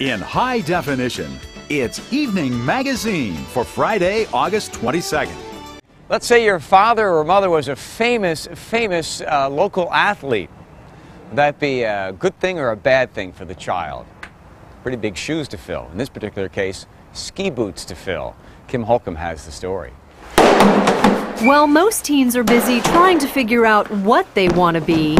In high definition, it's Evening Magazine for Friday, August 22nd. Let's say your father or mother was a famous local athlete. Would that be a good thing or a bad thing for the child? Pretty big shoes to fill. In this particular case, ski boots to fill. Kim Holcomb has the story. Well, most teens are busy trying to figure out what they want to be.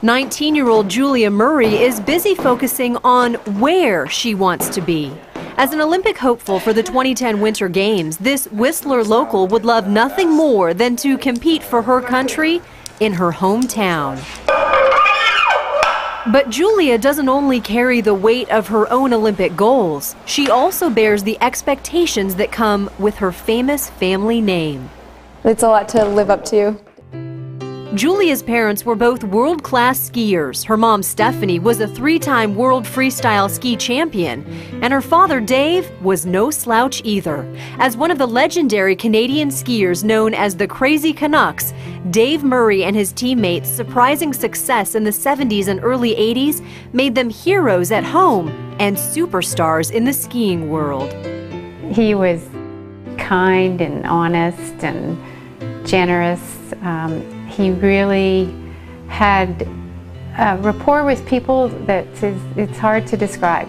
19-year-old Julia Murray is busy focusing on where she wants to be. As an Olympic hopeful for the 2010 Winter Games, this Whistler local would love nothing more than to compete for her country in her hometown. But Julia doesn't only carry the weight of her own Olympic goals, she also bears the expectations that come with her famous family name. It's a lot to live up to. Julia's parents were both world-class skiers. Her mom, Stephanie, was a 3-time world freestyle ski champion, and her father, Dave, was no slouch either. As one of the legendary Canadian skiers known as the Crazy Canucks, Dave Murray and his teammates' surprising success in the 70s and early 80s made them heroes at home and superstars in the skiing world. He was kind and honest and generous. He really had a rapport with people that it's hard to describe.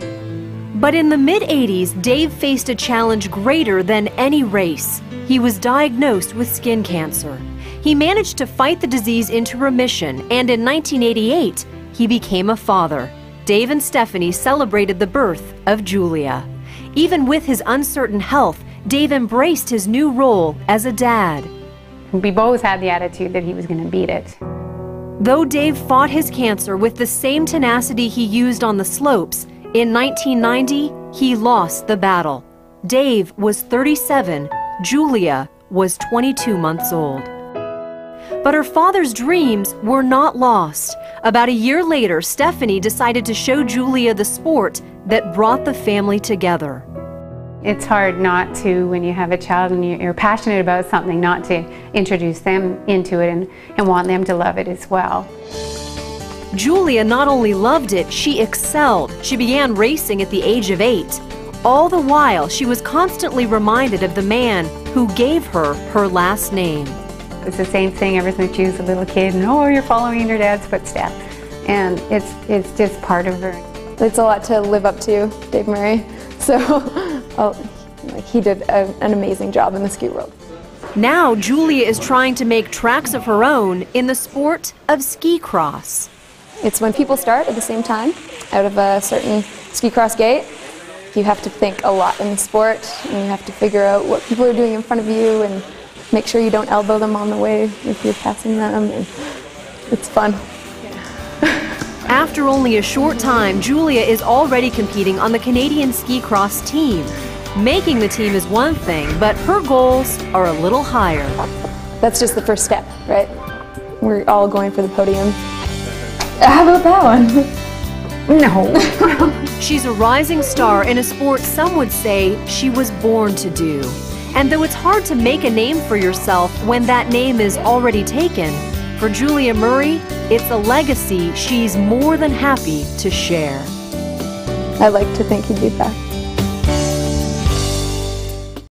But in the mid-80s, Dave faced a challenge greater than any race. He was diagnosed with skin cancer. He managed to fight the disease into remission, and in 1988, he became a father. Dave and Stephanie celebrated the birth of Julia. Even with his uncertain health, Dave embraced his new role as a dad. We both had the attitude that he was going to beat it. Though Dave fought his cancer with the same tenacity he used on the slopes, in 1990, he lost the battle. Dave was 37, Julia was 22 months old. But her father's dreams were not lost. About a year later, Stephanie decided to show Julia the sport that brought the family together. It's hard not to, when you have a child and you're passionate about something, not to introduce them into it and want them to love it as well. Julia not only loved it, she excelled. She began racing at the age of 8. All the while, she was constantly reminded of the man who gave her her last name. It's the same thing ever since she was a little kid, and oh, you're following in your dad's footsteps. And it's just part of her. It's a lot to live up to, Dave Murray. So he did an amazing job in the ski world. Now Julia is trying to make tracks of her own in the sport of ski cross. It's when people start at the same time out of a certain ski cross gate. You have to think a lot in the sport, and you have to figure out what people are doing in front of you and make sure you don't elbow them on the way if you're passing them. And it's fun. After only a short time, Julia is already competing on the Canadian ski cross team. Making the team is one thing, but her goals are a little higher. That's just the first step, right? We're all going for the podium. How about that one? No. She's a rising star in a sport some would say she was born to do. And though it's hard to make a name for yourself when that name is already taken, for Julia Murray, it's a legacy she's more than happy to share. I like to think he'd be fast.